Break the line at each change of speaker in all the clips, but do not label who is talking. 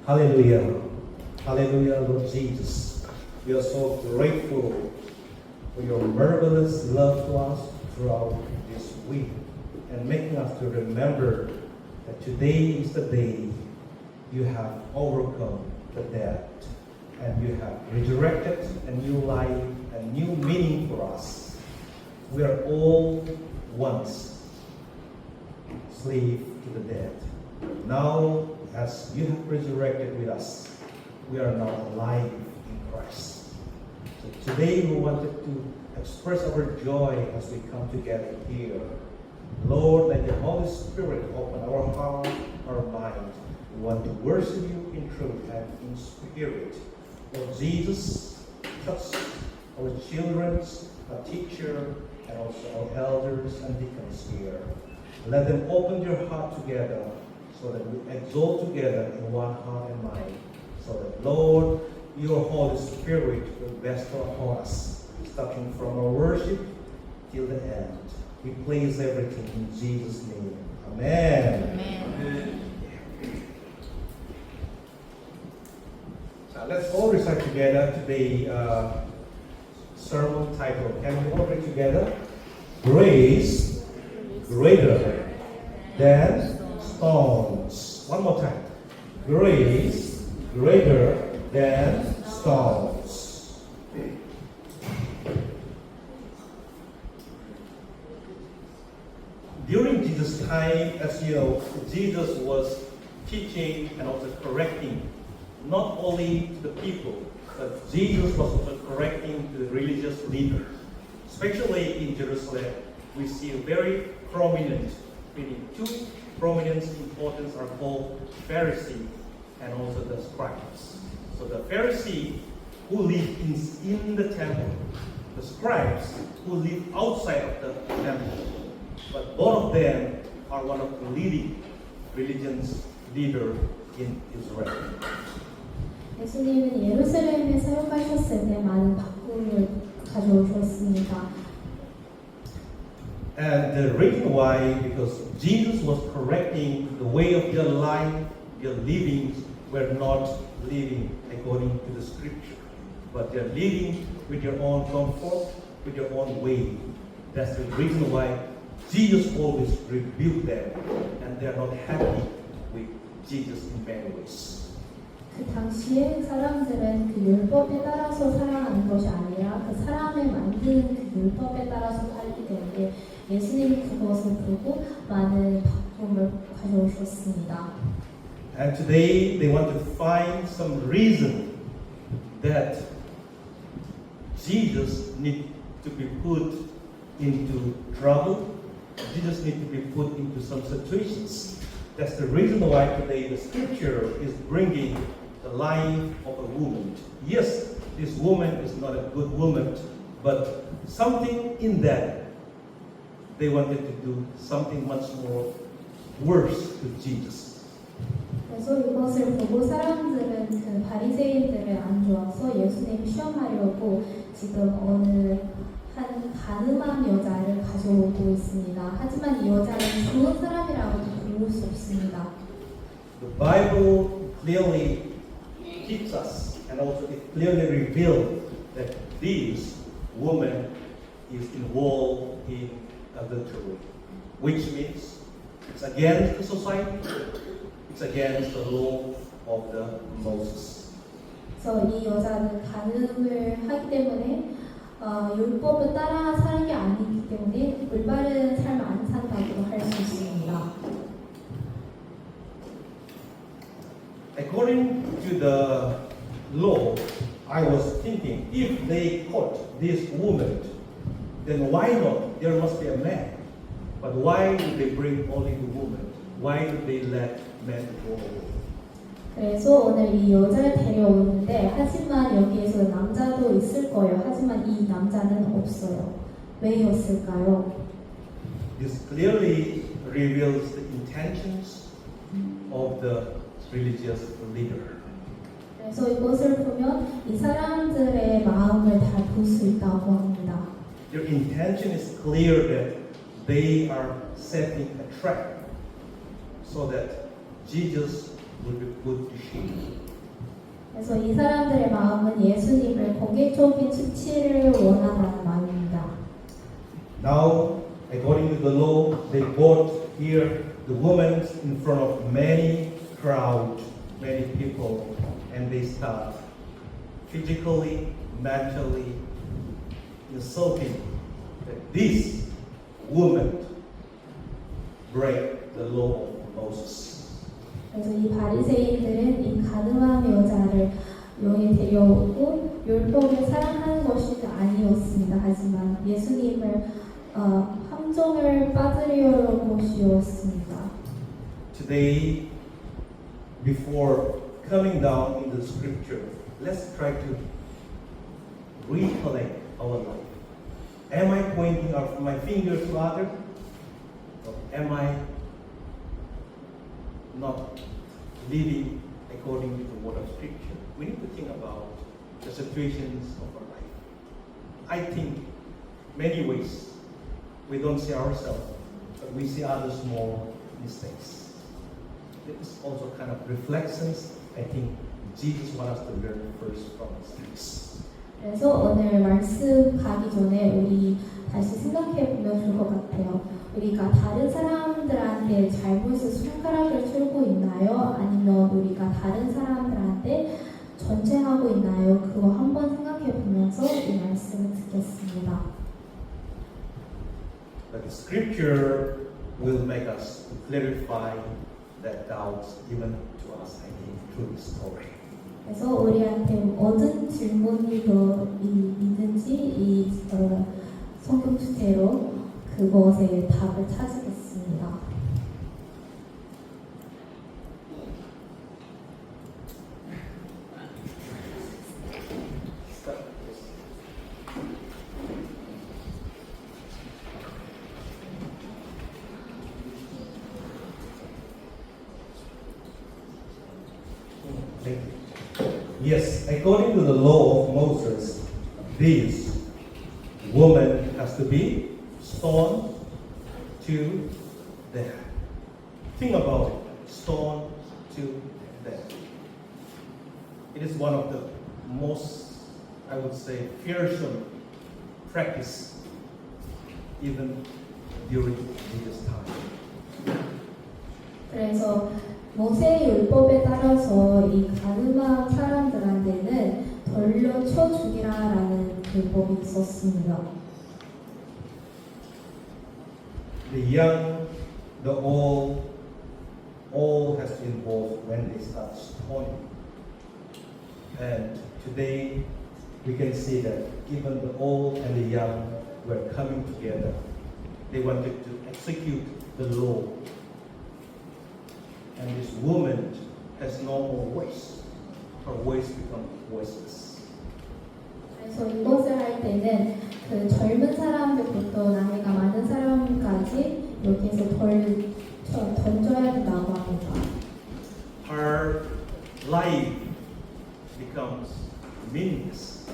Hallelujah. Hallelujah, Lord Jesus. We are so grateful for your marvelous love to us throughout this week and making us to remember that today is the day you have overcome the death and you have resurrected a new life, a new meaning for us. We are all once slave to the dead. Now, as you have resurrected with us, we are now alive in Christ. So today we wanted to express our joy as we come together here. Lord, let the Holy Spirit open our heart, our mind. We want to worship you in truth and in spirit. Lord Jesus, touch our children, our teacher, and also our elders and deacons here. Let them open their heart together so that we exalt together in one heart and mind. So that, Lord, your Holy Spirit will bestow upon us, starting from our worship till the end. We place everything in Jesus' name. Amen.
Amen.
Now let's all recite together today's sermon title. Can we all read together? Grace greater than stones. One more time. Grace greater than stones. During Jesus' time, as you know, Jesus was teaching and also correcting not only to the people, but Jesus was also correcting to the religious leaders. Especially in Jerusalem, we see a very prominent, meaning two prominent importance are called Pharisee and also the scribes. So the Pharisee who lived in the temple, the scribes who lived outside of the temple. But both of them are one of the leading religious leaders in Israel.
예수님은 예루살렘에 사역하셨을 때 많은 바꿈을 가져오셨습니다.
And the reason why, because Jesus was correcting the way of their life, their living, were not living according to the scripture, but they're living with their own comfort, with their own way. That's the reason why Jesus always rebuked them, and they're not happy with Jesus in many ways.
그 당시에 사람들은 그 율법에 따라서 살아가는 것이 아니라 그 사람을 만드는 그 율법에 따라서 살기 때문에 예수님이 그것을 보고 많은 바꿈을 가져오셨습니다.
And today they want to find some reason that Jesus needs to be put into trouble. Jesus needs to be put into some situations. That's the reason why today the scripture is bringing the life of a woman. Yes, this woman is not a good woman, but something in that they wanted to do something much more worse to Jesus.
그래서 이것을 보고 사람들은 그 바리새인들을 안 좋아서 예수님 시험하려고 지금 어느 한 가늠한 여자를 가져오고 있습니다. 하지만 이 여자는 좋은 사람이라고도 부를 수 없습니다.
The Bible clearly teaches us, and also it clearly reveals that this woman is involved in adultery, which means it's against the society, it's against the law of the Moses.
그래서 이 여자는 간음을 하기 때문에 율법을 따라 사는 게 아니기 때문에 올바른 삶을 안 산다고 할 수 있습니다.
According to the law, I was thinking, if they caught this woman, then why not? There must be a man. But why did they bring only the woman? Why did they let men go away?
그래서 오늘 이 여자를 데려오는데 하지만 여기에서 남자도 있을 거예요. 하지만 이 남자는 없어요. 왜였을까요?
This clearly reveals the intentions of the religious leader.
그래서 이것을 보면 이 사람들의 마음을 다 볼 수 있다고 합니다.
Their intention is clear that they are setting a trap so that Jesus will be put to shame.
그래서 이 사람들의 마음은 예수님을 공개적인 수치를 원한다는 마음입니다.
Now, according to the law, they brought here the woman in front of many crowd, many people, and they start physically, mentally insulting that this woman break the law of Moses.
그래서 이 바리새인들은 이 가늠한 여자를 여기 데려오고 율법을 사랑하는 것이 아니었습니다. 하지만 예수님을 함정을 빠뜨리려는 것이었습니다.
Today, before coming down in the scripture, let's try to recollect our life. Am I pointing out my finger to others? Or am I not living according to the word of scripture? We need to think about the situations of our life. I think many ways we don't see ourselves, but we see others more mistakes. This is also kind of reflections I think Jesus wants us to learn first from his mistakes.
그래서 오늘 말씀 가기 전에 우리 다시 생각해 보면 좋을 것 같아요. 우리가 다른 사람들한테 잘못을 손가락을 들고 있나요? 아니면 우리가 다른 사람들한테 전쟁하고 있나요? 그거 한번 생각해 보면서 이 말씀을 듣겠습니다.
But the scripture will make us clarify that doubts given to us, I think, through the story.
그래서 우리한테 어떤 질문이 더 있는지 이 성경 주제로 그것에 답을 찾으겠습니다.
Thank you. Yes, according to the law of Moses, this woman has to be stoned to death. Think about it, stoned to death. It is one of the most, I would say, fearsome practice even during Jesus' time.
그래서 모세의 율법에 따라서 이 가늠한 사람들한테는 돌려 쳐 죽이라라는 그 법이 있었습니다.
The young, the old, all has to involve when they start stoning. And today we can see that even the old and the young were coming together. They wanted to execute the law. And this woman has no more voice. Her voice becomes voiceless.
그래서 이것을 할 때는 그 젊은 사람들부터 나이가 많은 사람까지 여기서 던져야 된다고 합니다.
Her life becomes meaningless.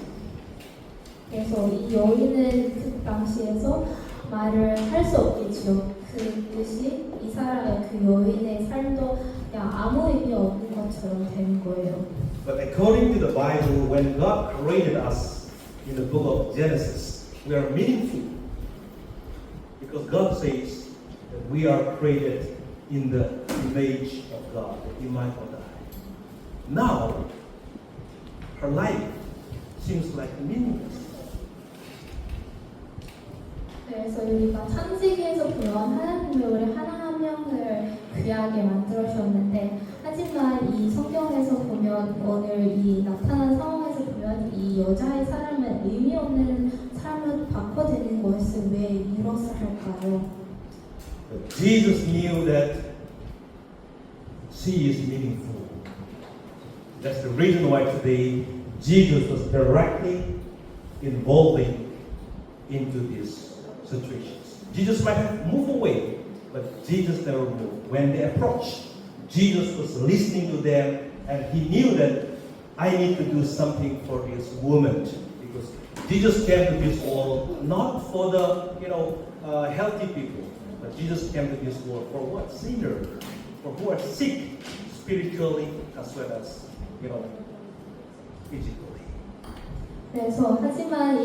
그래서 이 여인은 그 당시에서 말을 할 수 없겠죠. 그 뜻이 이 사람의 그 여인의 삶도 그냥 아무 의미 없는 것처럼 되는 거예요.
But according to the Bible, when God created us in the book of Genesis, we are meaningful. Because God says that we are created in the image of God, the image of God. Now, her life seems like meaningless.
그래서 우리가 창세기에서 보면 하나님이 우리 하나 한 명을 귀하게 만들으셨는데 하지만 이 성경에서 보면 오늘 이 나타난 상황에서 보면 이 여자의 삶은 의미 없는 삶을 바꿔드는 것을 왜 이것을 할까요?
But Jesus knew that she is meaningful. That's the reason why today Jesus was directly involving into these situations. Jesus might have moved away, but Jesus never moved. When they approached, Jesus was listening to them, and he knew that I need to do something for this woman, because Jesus came to this world not for the healthy people, but Jesus came to this world for what? Sinners, for who are sick spiritually as well as physically.
그래서 하지만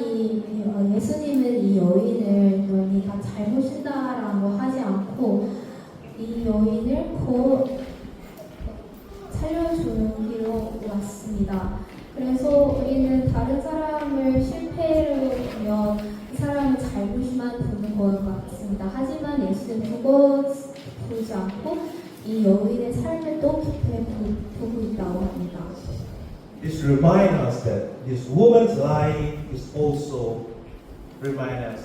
예수님은 이 여인을 너희가 잘못이다라고 하지 않고 이 여인을 살려주기로 왔습니다. 그래서 우리는 다른 사람을 실패로 보면 그 사람의 잘못만 보는 것 같습니다. 하지만 예수는 그것 보지 않고 이 여인의 삶을 또 깊이 보고 있다고 합니다.
This reminds us that this woman's life is also remind us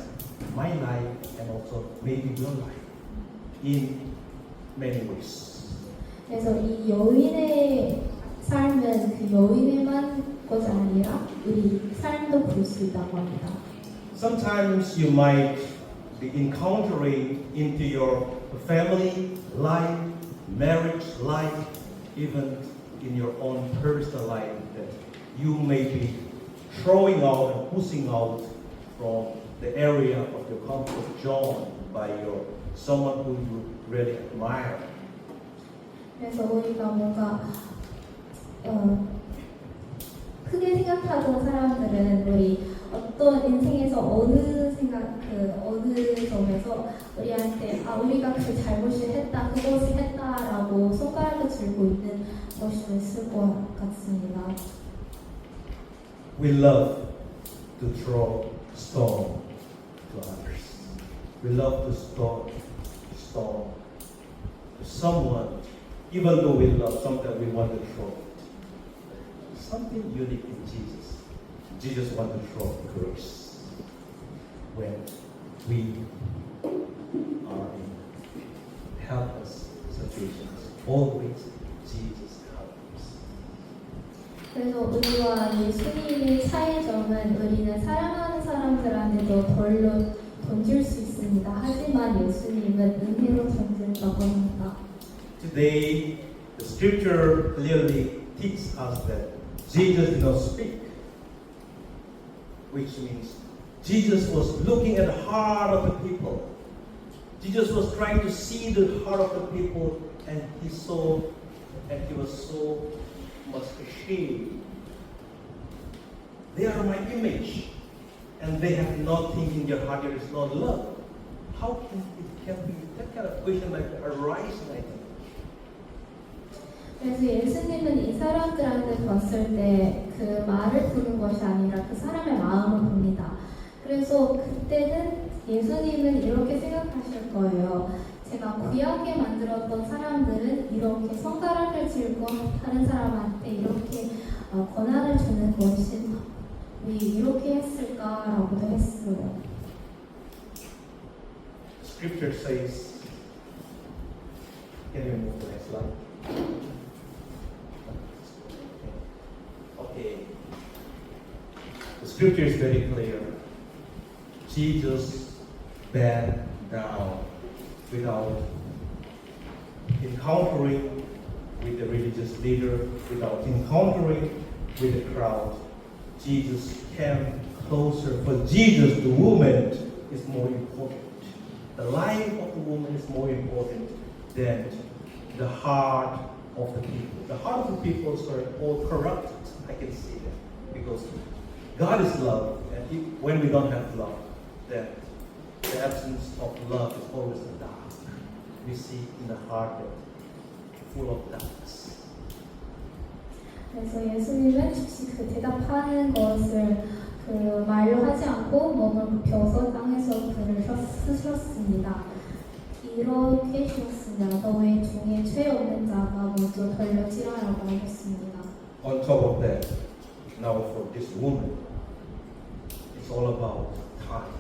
my life and also maybe your life in many ways.
그래서 이 여인의 삶은 그 여인의만 것이 아니라 우리 삶도 볼 수 있다고 합니다.
Sometimes you might be encountering into your family life, marriage life, even in your own personal life that you may be throwing out and pushing out from the area of your comfort zone by your someone who you really admire.
그래서 우리가 뭔가 크게 생각하던 사람들은 우리 어떤 인생에서 어느 점에서 우리한테 우리가 그 잘못을 했다, 그것을 했다라고 손가락을 들고 있는 것이 있을 것 같습니다.
We love to throw stone to others. We love to throw stone to someone, even though we love something we want to throw. Something unique in Jesus. Jesus wants to throw grace. When we are in helpless situations, always Jesus helps.
그래서 우리와 예수님의 차이점은 우리는 사랑하는 사람들한테도 벌로 던질 수 있습니다. 하지만 예수님은 은혜로 던진다고 합니다.
Today, the scripture clearly teaches us that Jesus did not speak, which means Jesus was looking at the heart of the people. Jesus was trying to see the heart of the people, and he saw, and he was so much ashamed. They are my image, and they have nothing in their heart. There is no love. How can be that kind of question like that arising? I think.
그래서 예수님은 이 사람들한테 봤을 때 그 말을 보는 것이 아니라 그 사람의 마음을 봅니다. 그래서 그때는 예수님은 이렇게 생각하실 거예요. 제가 구약에 만들었던 사람들은 이렇게 손가락을 들고 다른 사람한테 이렇게 권한을 주는 것이 왜 이렇게 했을까라고도 했어요.
Scripture says, can you move to the next slide? Okay. The scripture is very clear. Jesus bent down without encountering with the religious leader, without encountering with the crowd. Jesus came closer. For Jesus, the woman is more important. The life of the woman is more important than the heart of the people. The heart of the people are all corrupted. I can see that. Because God is love, and when we don't have love, then the absence of love is always dark. We see in the heart that full of darkness.
그래서 예수님은 즉시 그 대답하는 것을 그 말로 하지 않고 몸을 굽혀서 땅에서 글을 쓰셨습니다. 이렇게 주었습니다. 너의 중에 죄 없는 자가 먼저 덜려지라라고 하셨습니다.
On top of that, now for this woman, it's all about time.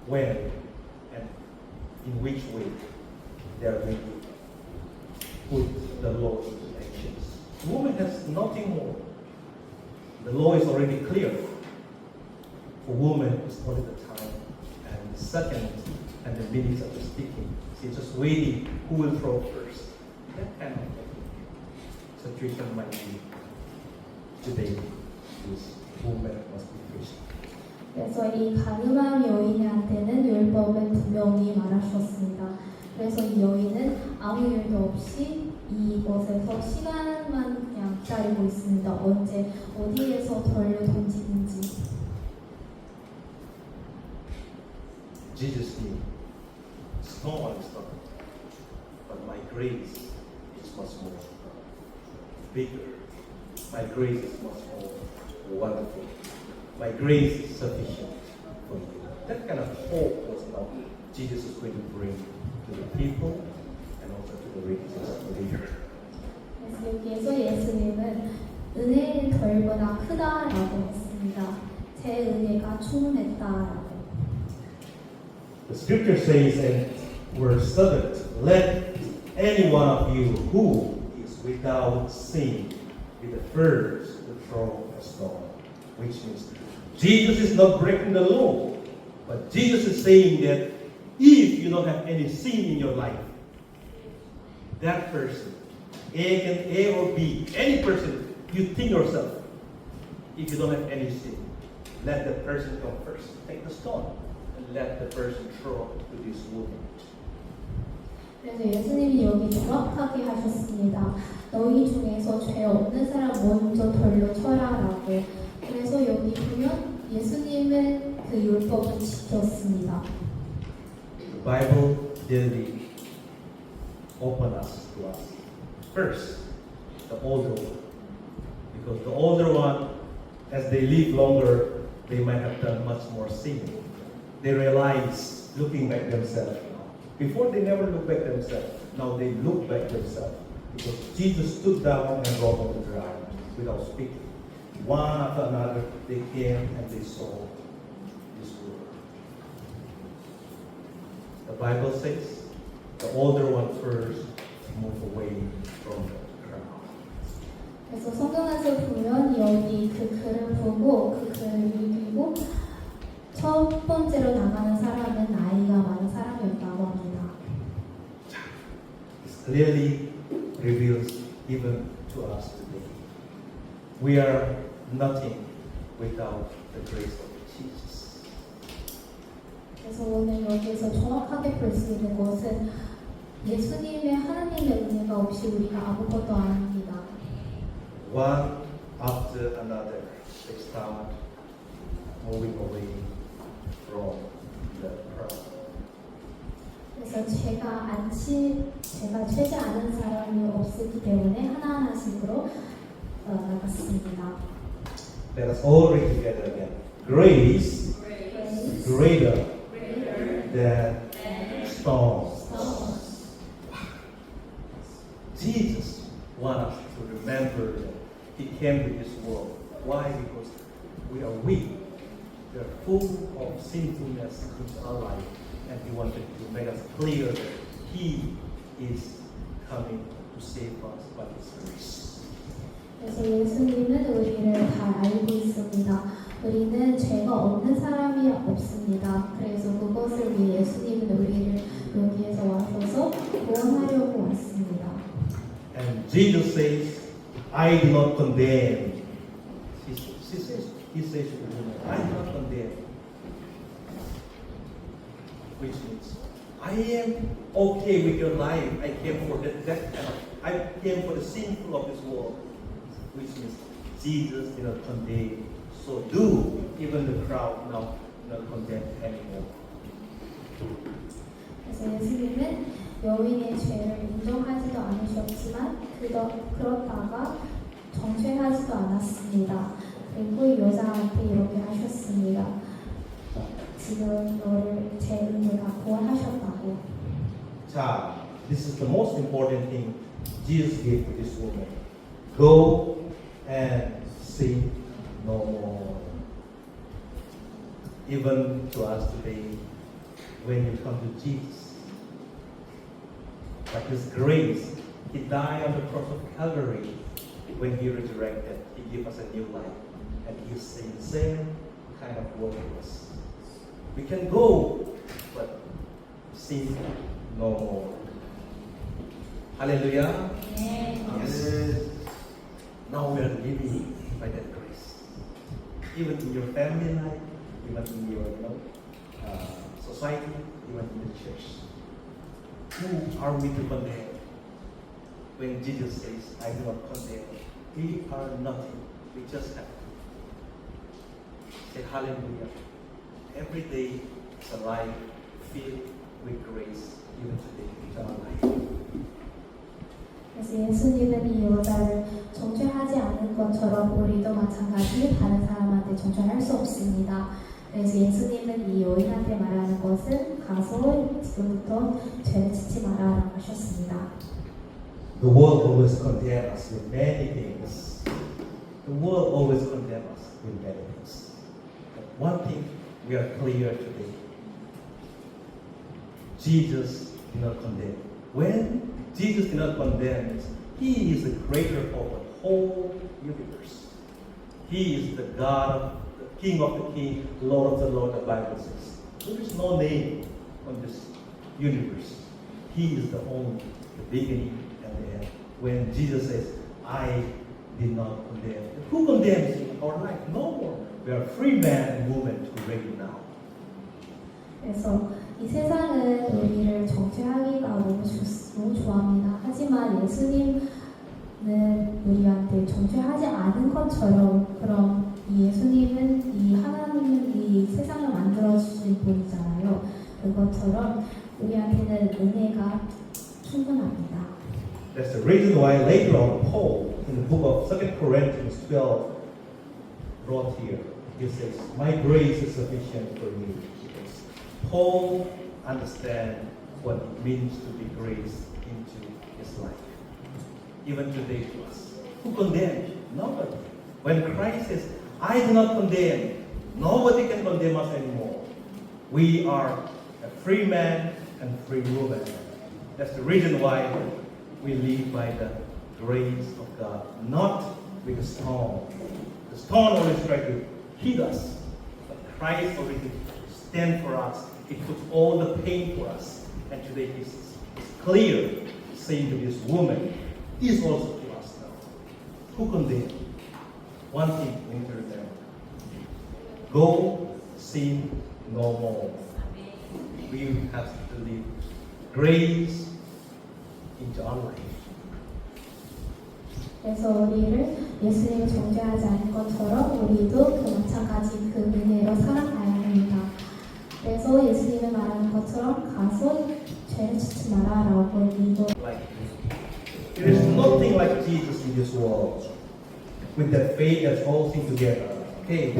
When and in which way they are going to put the law into actions. The woman has nothing more. The law is already clear. For woman, it's only the time and the second and the minutes of the speaking. She's just waiting who will throw first. That kind of situation might be today. This woman must be first.
그래서 이 가늠한 여인한테는 율법은 분명히 말하셨습니다. 그래서 이 여인은 아무 일도 없이 이곳에서 시간만 그냥 기다리고 있습니다. 언제 어디에서 덜 던지는지.
Jesus knew stone is not, but my grace is much more bigger. My grace is much more wonderful. My grace is sufficient for you. That kind of hope was now Jesus is going to bring to the people and also to the religious leader.
그래서 여기에서 예수님은 은혜는 덜보다 크다라고 했습니다. 제 은혜가 충분했다라고.
The scripture says in verse 7, let any one of you who is without sin be the first to throw a stone. Which means Jesus is not breaking the law, but Jesus is saying that if you don't have any sin in your life, that person, A or B, any person, you think yourself, if you don't have any sin, let the person come first. Take the stone and let the person throw to this woman.
그래서 예수님이 여기 정확하게 하셨습니다. 너희 중에서 죄 없는 사람 먼저 돌로 쳐라라고. 그래서 여기 보면 예수님은 그 율법을 지켰습니다.
The Bible clearly open us to us. First, the older one. Because the older one, as they live longer, they might have done much more sin. They realize, looking back themselves now. Before they never look back themselves. Now they look back themselves. Because Jesus stood down and wrote on the ground without speaking. One after another, they came and they saw this world. The Bible says, the older one first moved away from the crowd.
그래서 성경에서 보면 여기 그 글을 보고 그 글을 읽고 첫 번째로 나가는 사람은 나이가 많은 사람이었다고 합니다.
It clearly reveals even to us today. We are nothing without the grace of Jesus.
그래서 오늘 여기에서 정확하게 볼 수 있는 것은 예수님의 하나님의 은혜가 없이 우리가 아무것도 아닙니다.
One after another, they start moving away from the crowd.
그래서 제가 최지 않은 사람이 없었기 때문에 하나하나씩으로 나갔습니다.
Let us all read together again. Grace is greater than stones. Jesus wants us to remember that He came to this world. Why? Because we are weak. We are full of sinfulness in our life. And He wanted to make us clear that He is coming to save us by His grace.
그래서 예수님은 우리를 다 알고 있습니다. 우리는 죄가 없는 사람이 없습니다. 그래서 그것을 위해 예수님은 우리를 여기에서 와서 구원하려고 왔습니다.
And Jesus says, I do not condemn. He says to the woman, I do not condemn. Which means, I am okay with your life. I came for I came for the sinful of this world. Which means, Jesus did not condemn. So do even the crowd now not condemn anymore.
그래서 예수님은 여인의 죄를 인정하지도 않으셨지만 그렇다가 정죄하지도 않았습니다. 그리고 이 여자한테 이렇게 하셨습니다. 지금 너를 제 은혜가 구원하셨다고.
자, this is the most important thing Jesus gave to this woman. Go and sin no more. Even to us today, when you come to Jesus, by His grace, He died on the cross of Calvary. When He resurrected, He gave us a new life. And He is saying the same kind of word to us. We can go, but sin no more. Hallelujah. Yes. Now we are living by that grace. Even in your family life, even in your society, even in the church. Who are we to condemn? when Jesus says, I do not condemn. We are nothing. We just have to say hallelujah. Every day is a life filled with grace, even today, in our life.
그래서 예수님은 이 여자를 정죄하지 않은 것처럼 우리도 마찬가지 다른 사람한테 정죄할 수 없습니다. 그래서 예수님은 이 여인한테 말하는 것은 가서 지금부터 죄를 짓지 마라라고 하셨습니다.
The world always condemns us with many things. The world always condemns us with many things. But one thing we are clear today. Jesus did not condemn. When Jesus did not condemn, He is the creator of the whole universe. He is the God, the King of the King, Lord of the Lord, the Bible says. There is no name on this universe. He is the only, the beginning and the end. When Jesus says, I did not condemn. Who condemns in our life? No more. We are free man and woman to reign now.
그래서 이 세상은 우리를 정죄하기가 너무 좋아합니다. 하지만 예수님은 우리한테 정죄하지 않은 것처럼 그럼 이 예수님은 이 하나님은 이 세상을 만들어 주신 분이잖아요. 그것처럼 우리한테는 은혜가 충분합니다.
That's the reason why later on Paul in the book of 2 Corinthians 12 wrote here. He says, my grace is sufficient for you. Paul understands what it means to be graced into his life. Even today to us. Who condemns? Nobody. When Christ says, I do not condemn, nobody can condemn us anymore. We are a free man and free woman. That's the reason why we live by the grace of God, not with a stone. The stone always tries to hit us, but Christ already stands for us. He took all the pain for us. And today He's clear, saying to this woman, is also to us now. Who condemns? One thing we need to remember. Go sin no more. We have to live grace into our life.
그래서 우리를 예수님을 정죄하지 않은 것처럼 우리도 그 마찬가지 그 은혜로 살아가야 합니다. 그래서 예수님이 말하는 것처럼 가서 죄를 짓지 마라라고 우리도
Like there is nothing like Jesus in this world. With that faith that's all things together. Okay.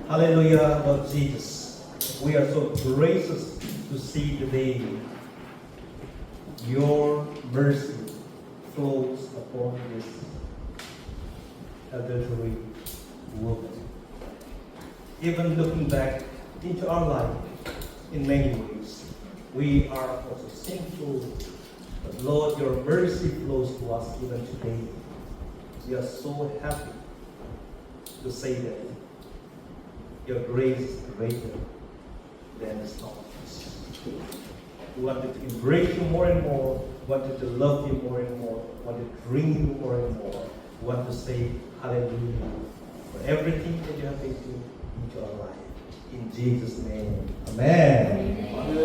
Hallelujah, Lord Jesus. We are so gracious to see today your mercy flows upon this adultery woman. even looking back into our life in many ways, we are also sinful. But Lord, your mercy flows to us even today. We are so happy to say that your grace is greater than the stars. We wanted to embrace you more and more, wanted to love you more and more, wanted to bring you more and more. We want to say hallelujah for everything that you have been doing into our life. In Jesus' name, amen.